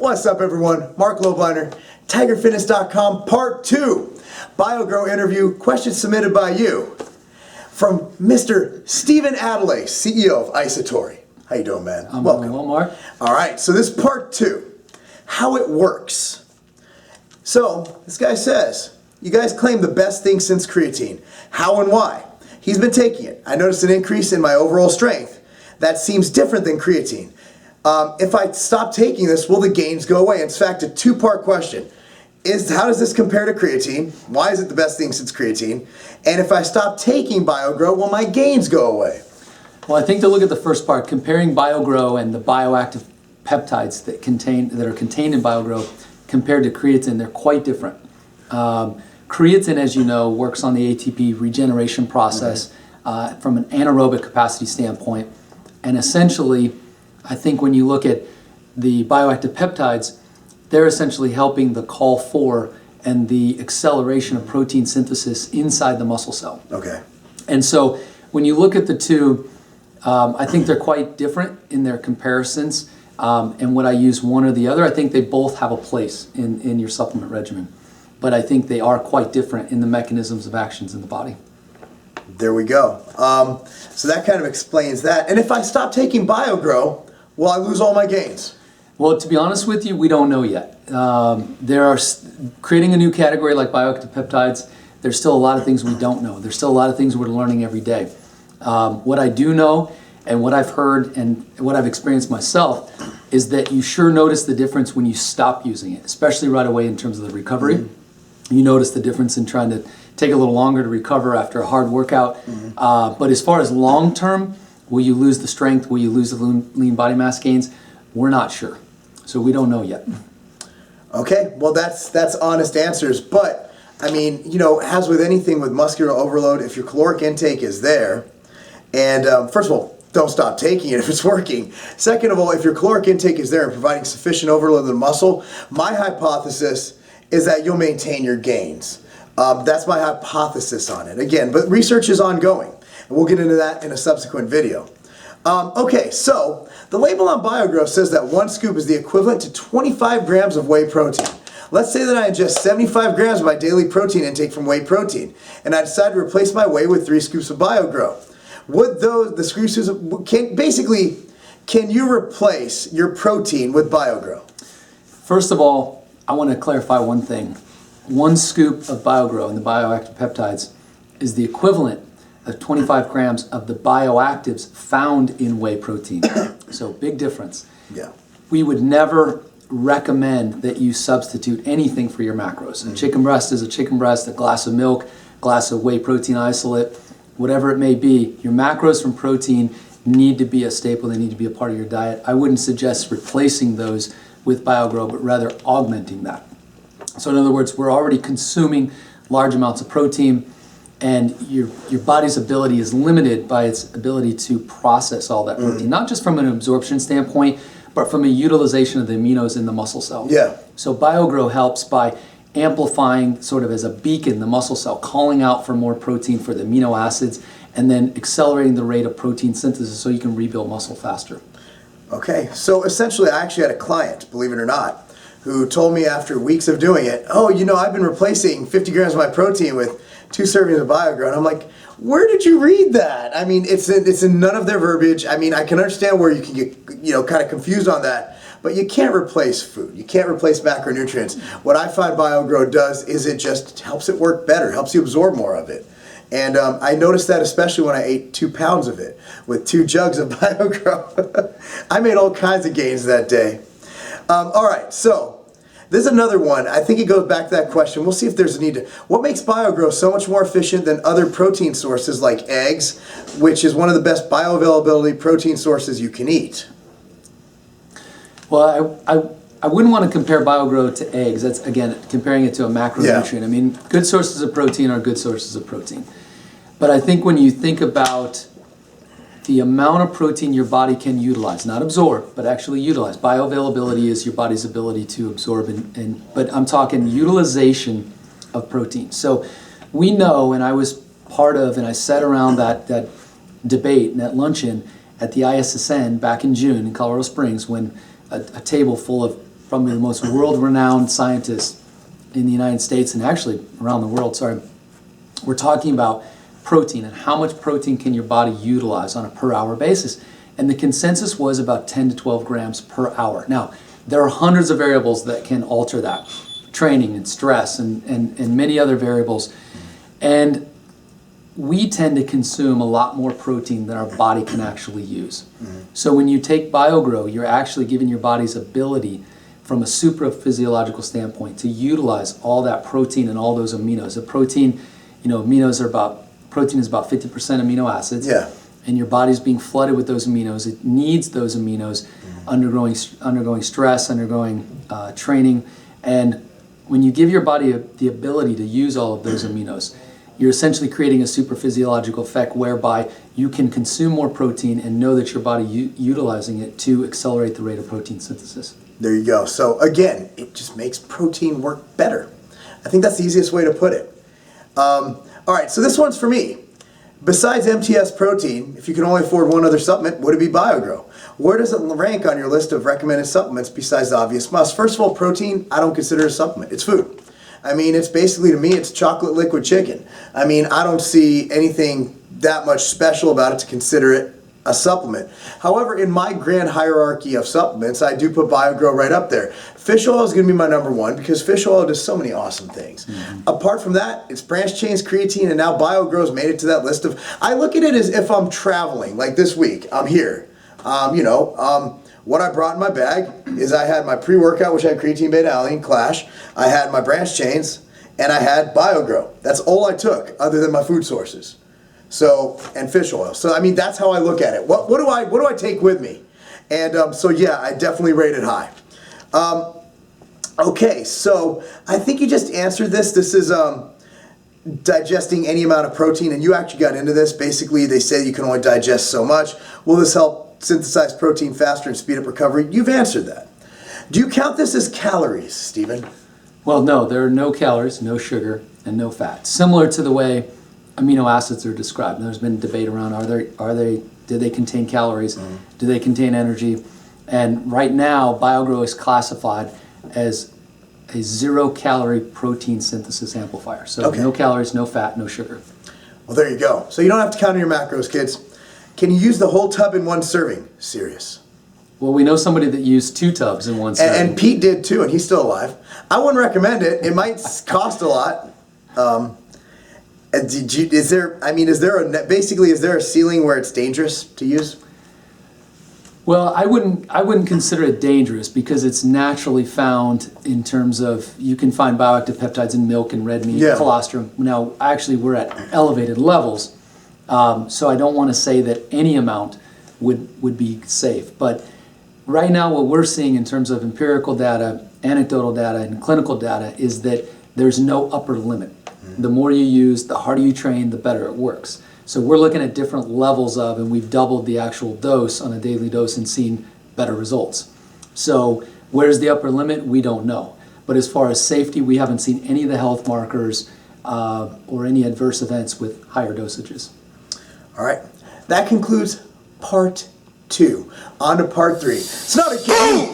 What's up, everyone? Marc Lobliner, TigerFitness.com, Part 2. Bio-Gro interview, questions submitted by you. From Mr. Stephen Adelaide, CEO of ISatori. How you doing, man? I'm Welcome. well, Mark. All right, so this is Part 2. How it works. So, this guy says, you guys claim the best thing since creatine. How and why? He's been taking it. I noticed an increase in my overall strength. That seems different than creatine. If I stop taking this, will the gains go away? In fact, a two-part question. How does this compare to creatine? Why is it the best thing since creatine? And if I stop taking Bio-Gro, will my gains go away? Well, I think to look at the first part, comparing Bio-Gro and the bioactive peptides that are contained in Bio-Gro compared to creatine, they're quite different. Creatine, as you know, works on the ATP regeneration process from an anaerobic capacity standpoint. And essentially, I think when you look at the bioactive peptides, they're essentially helping the call for and the acceleration of protein synthesis inside the muscle cell. Okay. And so when you look at the two, I think they're quite different in their comparisons. And would I use one or the other? I think they both have a place in your supplement regimen. But I think they are quite different in the mechanisms of actions in the body. There we go. So that kind of explains that. And if I stop taking Bio-Gro, will I lose all my gains? Well, to be honest with you, we don't know yet. Creating a new category like bioactive peptides, there's still a lot of things we don't know. There's still a lot of things we're learning every day. What I do know and what I've heard and what I've experienced myself is that you sure notice the difference when you stop using it, especially right away in terms of the recovery. Mm-hmm. You notice the difference in trying to take a little longer to recover after a hard workout. Mm-hmm. But as far as long term, will you lose the strength? Will you lose the lean body mass gains? We're not sure. So we don't know yet. Okay, well that's honest answers. But I mean, you know, as with anything with muscular overload, if your caloric intake is there, and first of all, don't stop taking it if it's working. Second of all, if your caloric intake is there and providing sufficient overload to the muscle, my hypothesis is that you'll maintain your gains. That's my hypothesis on it. Again, but research is ongoing. And we'll get into that in a subsequent video. Okay, so the label on Bio-Gro says that 1 scoop is the equivalent to 25 grams of whey protein. Let's say that I ingest 75 grams of my daily protein intake from whey protein, and I decide to replace my whey with 3 scoops of Bio-Gro. Would the scoops, can you replace your protein with Bio-Gro? First of all, I want to clarify one thing. 1 scoop of Bio-Gro and the bioactive peptides is the equivalent of 25 grams of the bioactives found in whey protein. So big difference. Yeah. We would never recommend that you substitute anything for your macros. A chicken breast is a chicken breast, a glass of milk, glass of whey protein isolate, whatever it may be. Your macros from protein need to be a staple. They need to be a part of your diet. I wouldn't suggest replacing those with Bio-Gro, but rather augmenting that. So in other words, we're already consuming large amounts of protein, and your body's ability is limited by its ability to process all that protein, not just from an absorption standpoint, but from a utilization of the aminos in the muscle cell. Yeah. So Bio-Gro helps by amplifying, sort of as a beacon, the muscle cell, calling out for more protein for the amino acids, and then accelerating the rate of protein synthesis so you can rebuild muscle faster. Okay, so essentially I actually had a client, believe it or not, who told me after weeks of doing it, oh, you know, I've been replacing 50 grams of my protein with 2 servings of Bio-Gro. And I'm like, where did you read that? I mean, it's in none of their verbiage. I mean, I can understand where you can get, you know, kind of confused on that, but you can't replace food. You can't replace macronutrients. What I find Bio-Gro does is it just helps it work better, helps you absorb more of it. And I noticed that especially when I ate 2 pounds of it with 2 jugs of Bio-Gro. I made all kinds of gains that day. All right, so this is another one. I think it goes back to that question. We'll see if there's a need to. What makes Bio-Gro so much more efficient than other protein sources like eggs, which is one of the best bioavailability protein sources you can eat? Well, I wouldn't want to compare Bio-Gro to eggs. That's, again, comparing it to a macronutrient. Yeah. I mean, good sources of protein are good sources of protein. But I think when you think about the amount of protein your body can utilize, not absorb, but actually utilize. Bioavailability is your body's ability to absorb, but I'm talking utilization of protein. So we know, and I was part of, and I sat around that debate and that luncheon at the ISSN back in June in Colorado Springs when a table full of probably the most world-renowned scientists in the United States and actually around the world, we're talking about protein and how much protein can your body utilize on a per hour basis. And the consensus was about 10 to 12 grams per hour. Now, there are hundreds of variables that can alter that. Training and stress and many other variables. And we tend to consume a lot more protein than our body can actually use. So when you take Bio-Gro, you're actually giving your body's ability from a supraphysiological standpoint to utilize all that protein and all those aminos. The protein, protein is about 50% amino acids. Yeah. And your body's being flooded with those aminos. It needs those aminos, undergoing stress, undergoing training. And when you give your body the ability to use all of those aminos, you're essentially creating a supraphysiological effect whereby you can consume more protein and know that your body utilizing it to accelerate the rate of protein synthesis. There you go. So again, it just makes protein work better. I think that's the easiest way to put it. All right, so this one's for me. Besides MTS protein, if you can only afford one other supplement, would it be Bio-Gro? Where does it rank on your list of recommended supplements besides the obvious must? First of all, protein, I don't consider a supplement. It's food. I mean, it's basically, to me, it's chocolate liquid chicken. I mean, I don't see anything that much special about it to consider it a supplement. However, in my grand hierarchy of supplements, I do put Bio-Gro right up there. Fish oil is going to be my number one because fish oil does so many awesome things. Apart from that, it's branched chains, creatine, and now Bio-Gro's made it to that list of, I look at it as if I'm traveling, like this week, I'm here. What I brought in my bag is I had my pre-workout, which had creatine, beta-alanine, Clash. I had my branched chains, and I had Bio-Gro. That's all I took, other than my food sources. So, and fish oil. So, I mean, that's how I look at it. What do I take with me? And so, yeah, I definitely rate it high. Okay, so I think you just answered this. This is digesting any amount of protein, and you actually got into this. Basically, they say you can only digest so much. Will this help synthesize protein faster and speed up recovery? You've answered that. Do you count this as calories, Stephen? Well, no, there are no calories, no sugar, and no fat. Similar to the way amino acids are described. And there's been debate around do they contain calories? Do they contain energy? And right now, Bio-Gro is classified as a 0-calorie protein synthesis amplifier. So Okay. no calories, no fat, no sugar. Well, there you go. So you don't have to count on your macros, kids. Can you use the whole tub in one serving? Serious. Well, we know somebody that used 2 tubs in one serving. And Pete did too, and he's still alive. I wouldn't recommend it. It might cost a lot. Is there a ceiling where it's dangerous to use? Well, I wouldn't consider it dangerous because it's naturally found in terms of you can find bioactive peptides in milk and red meat, Yeah. colostrum. Now, actually, we're at elevated levels, so I don't want to say that any amount would be safe. But right now, what we're seeing in terms of empirical data, anecdotal data, and clinical data is that there's no upper limit. The more you use, the harder you train, the better it works. So we're looking at different levels of, and we've doubled the actual dose on a daily dose and seen better results. So where's the upper limit? We don't know. But as far as safety, we haven't seen any of the health markers or any adverse events with higher dosages. All right. That concludes part 2. On to part 3. It's not a game.